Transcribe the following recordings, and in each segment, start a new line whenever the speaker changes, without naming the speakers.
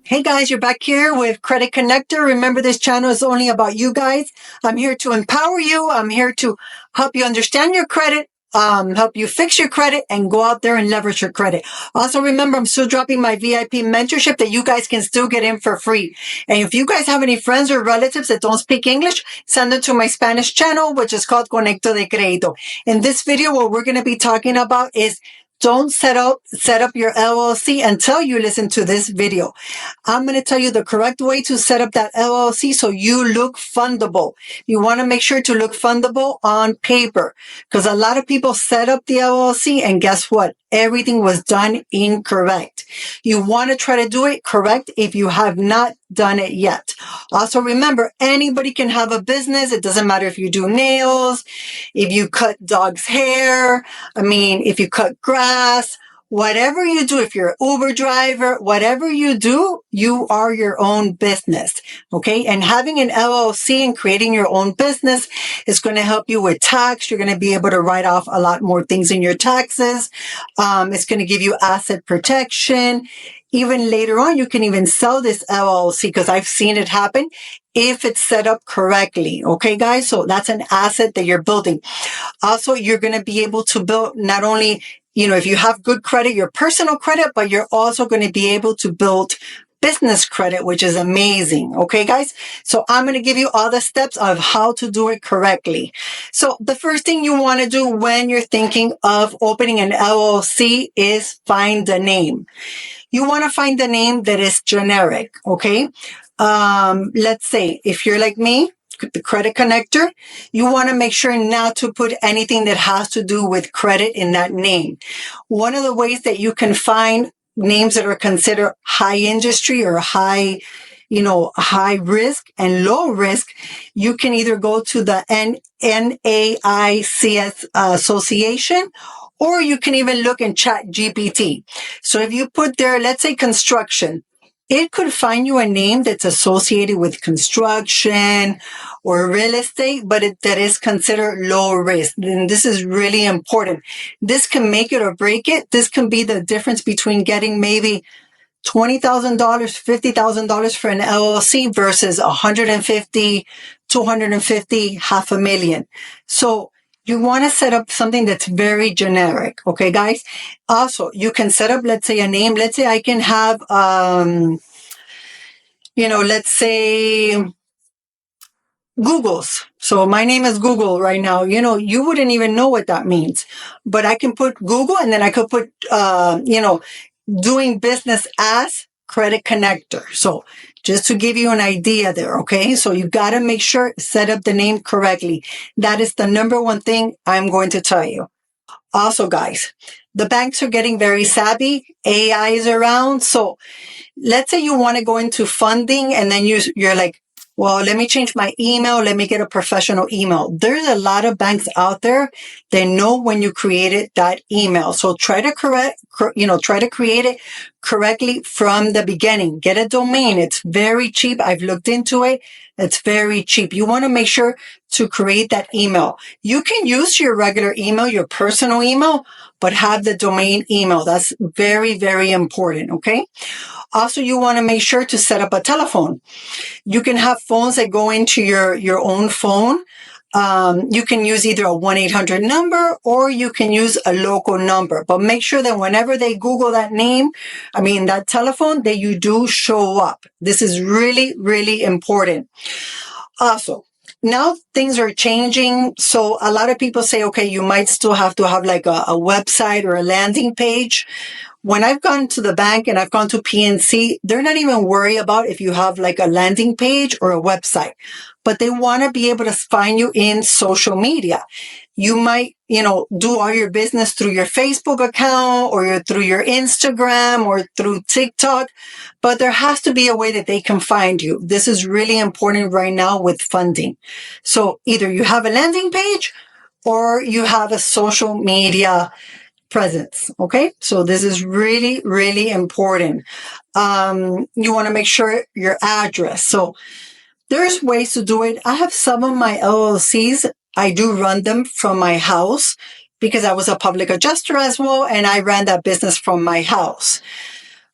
Hey guys, you're back here with Credit Connector. Remember, this channel is only about you guys. I'm here to empower you. I'm here to help you understand your credit, help you fix your credit and go out there and leverage your credit. Also, remember, I'm still dropping my VIP mentorship that you guys can still get in for free. And if you guys have any friends or relatives that don't speak English, send them to my Spanish channel, which is called Conecto de Crédito. In this video, what we're going to be talking about is don't set up your LLC until you listen to this video. I'm going to tell you the correct way to set up that LLC so you look fundable. You want to make sure to look fundable on paper because a lot of people set up the LLC and guess what? Everything was done incorrect. You want to try to do it correct if you have not done it yet. Also remember, anybody can have a business. It doesn't matter if you do nails, if you cut dog's hair, if you cut grass, whatever you do, if you're an Uber driver, whatever you do, you are your own business. Okay. And having an LLC and creating your own business is going to help you with tax. You're going to be able to write off a lot more things in your taxes. It's going to give you asset protection. Even later on, you can even sell this LLC because I've seen it happen if it's set up correctly. Okay, guys. So that's an asset that you're building. Also, you're going to be able to build not only if you have good credit, your personal credit, but you're also going to be able to build business credit, which is amazing. Okay, guys. So I'm going to give you all the steps of how to do it correctly. So the first thing you want to do when you're thinking of opening an LLC is find the name. You want to find the name that is generic. Okay. Let's say if you're like me, the Credit Connector, you want to make sure not to put anything that has to do with credit in that name. One of the ways that you can find names that are considered high industry or high risk and low risk, you can either go to the NAICS Association, or you can even look in ChatGPT. So if you put there, let's say construction, it could find you a name that's associated with construction or real estate, but that is considered low risk. And this is really important. This can make it or break it. This can be the difference between getting maybe $20,000, $50,000 for an LLC versus $150,000, $250,000, $500,000. So you want to set up something that's very generic. Okay, guys. Also, you can set up, let's say, a name. Let's say I can have, let's say Google's. So my name is Google right now. You wouldn't even know what that means, but I can put Google and then I could put, doing business as Credit Connector. So just to give you an idea there. Okay. So you got to make sure set up the name correctly. That is the number one thing I'm going to tell you. Also, guys, the banks are getting very savvy. AI is around. So let's say you want to go into funding and then you're like, well, let me change my email. Let me get a professional email. There's a lot of banks out there. They know when you created that email. So try to create it correctly from the beginning. Get a domain. It's very cheap. I've looked into it. It's very cheap. You want to make sure to create that email. You can use your regular email, your personal email, but have the domain email. That's very, very important. Okay. Also, you want to make sure to set up a telephone. You can have phones that go into your own phone. You can use either a 1-800 number or you can use a local number, but make sure that whenever they Google that name, that telephone, that you do show up. This is really, really important. Also, now things are changing. So a lot of people say, okay, you might still have to have like a website or a landing page. When I've gone to the bank and I've gone to PNC, they're not even worried about if you have like a landing page or a website, but they want to be able to find you in social media. You might, do all your business through your Facebook account or through your Instagram or through TikTok, but there has to be a way that they can find you. This is really important right now with funding. So either you have a landing page or you have a social media presence. Okay. So this is really, really important. You want to make sure your address. So there's ways to do it. I have some of my LLCs. I do run them from my house because I was a public adjuster as well. And I ran that business from my house.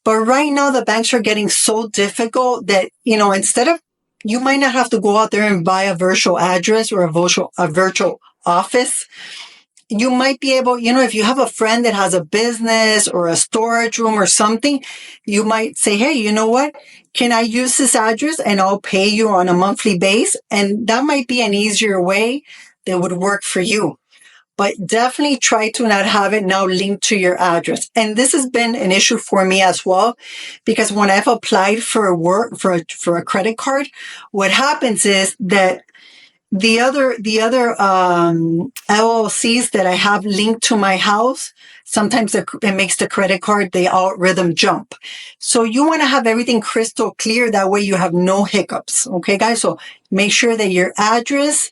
But right now, the banks are getting so difficult that, instead of, you might not have to go out there and buy a virtual address or a virtual office. You might be able, if you have a friend that has a business or a storage room or something, you might say, hey, you know what? Can I use this address and I'll pay you on a monthly base? And that might be an easier way that would work for you. But definitely try to not have it now linked to your address. And this has been an issue for me as well, because when I've applied for a credit card, what happens is that the other LLCs that I have linked to my house, sometimes it makes the credit card, the algorithm jump. So you want to have everything crystal clear. That way you have no hiccups. Okay, guys? So make sure that your address,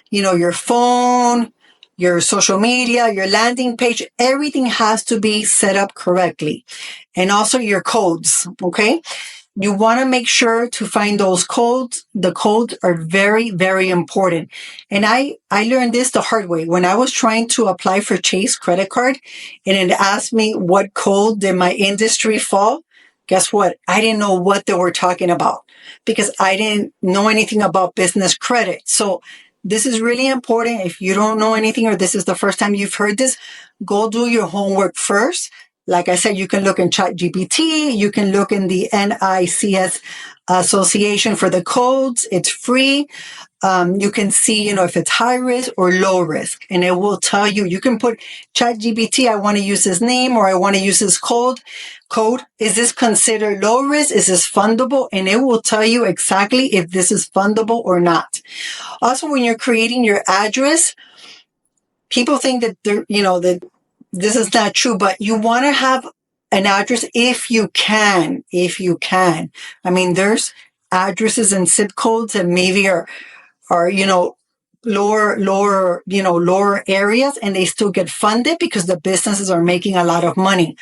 your phone, your social media, your landing page, everything has to be set up correctly. And also your codes. Okay. You want to make sure to find those codes. The codes are very, very important. And I learned this the hard way. When I was trying to apply for Chase credit card and it asked me what code did my industry fall, guess what? I didn't know what they were talking about because I didn't know anything about business credit. So this is really important. If you don't know anything or this is the first time you've heard this, go do your homework first. Like I said, you can look in ChatGPT. You can look in the NICS Association for the codes. It's free. You can see, if it's high risk or low risk, and it will tell you. You can put ChatGPT, I want to use his name or I want to use his code. Is this considered low risk? Is this fundable? And it will tell you exactly if this is fundable or not. Also, when you're creating your address, people think that that this is not true, but you want to have an address if you can. I mean, there's addresses and zip codes that maybe are lower areas, and they still get funded because the businesses are making a lot of money.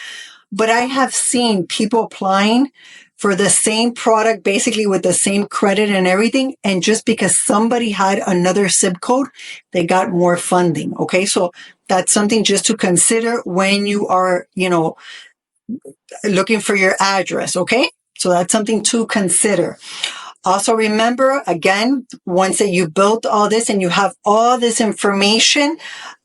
But I have seen people applying for the same product, basically with the same credit and everything. And just because somebody had another zip code, they got more funding. Okay. So that's something just to consider when you are, looking for your address. Okay. So that's something to consider. Also remember, again, once that you built all this and you have all this information,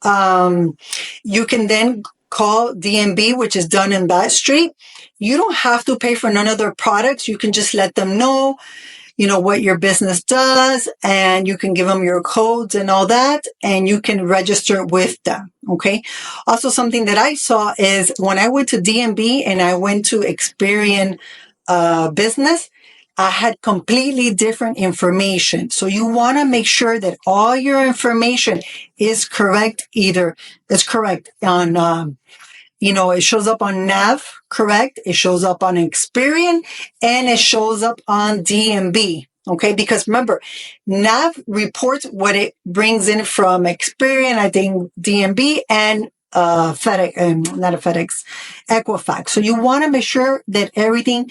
you can then call DMB, which is Dun and Bradstreet. You don't have to pay for none of their products. You can just let them know, what your business does, and you can give them your codes and all that, and you can register with them. Okay. Also, something that I saw is when I went to DMB and I went to Experian business, I had completely different information. So you want to make sure that all your information is correct. Either it's correct on, it shows up on NAV, correct? It shows up on Experian, and it shows up on DMB. Okay. Because remember, NAV reports what it brings in from Experian, I think DMB, and Equifax. So you want to make sure that everything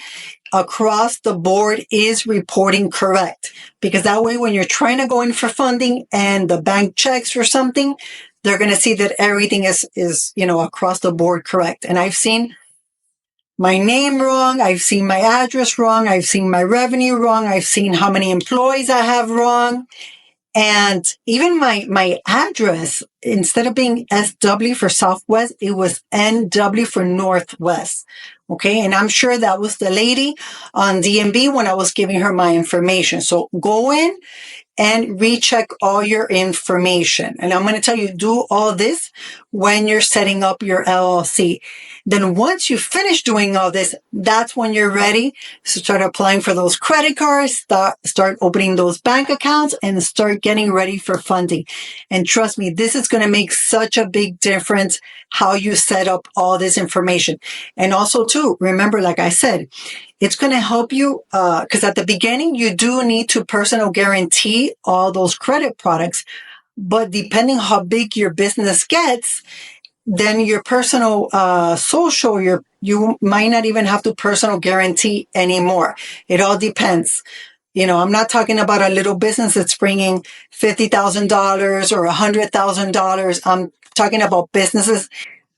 across the board is reporting correct, because that way when you're trying to go in for funding and the bank checks for something, they're going to see that everything is across the board correct. And I've seen my name wrong. I've seen my address wrong. I've seen my revenue wrong. I've seen how many employees I have wrong. And even my address, instead of being SW for Southwest, it was NW for Northwest. Okay. And I'm sure that was the lady on DMB when I was giving her my information. So go in and recheck all your information. And I'm going to tell you, do all this when you're setting up your LLC. Then once you finish doing all this, that's when you're ready to start applying for those credit cards, start opening those bank accounts, and start getting ready for funding. And trust me, this is going to make such a big difference how you set up all this information. And also too, remember, like I said, it's going to help you, because at the beginning, you do need to personal guarantee all those credit products. But depending how big your business gets, then your personal social, you might not even have to personal guarantee anymore. It all depends. I'm not talking about a little business that's bringing $50,000 or $100,000. I'm talking about businesses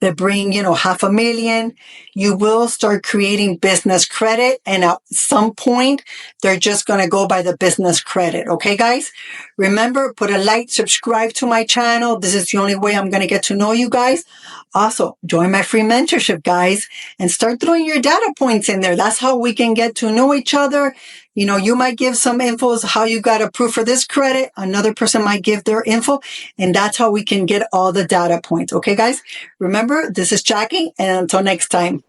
that bring, $500,000, you will start creating business credit. And at some point, they're just going to go by the business credit. Okay, guys? Remember, put a like, subscribe to my channel. This is the only way I'm going to get to know you guys. Also, join my free mentorship, guys, and start throwing your data points in there. That's how we can get to know each other. You might give some info how you got approved for this credit. Another person might give their info, and that's how we can get all the data points. Okay, guys? Remember, this is Jackie, and until next time.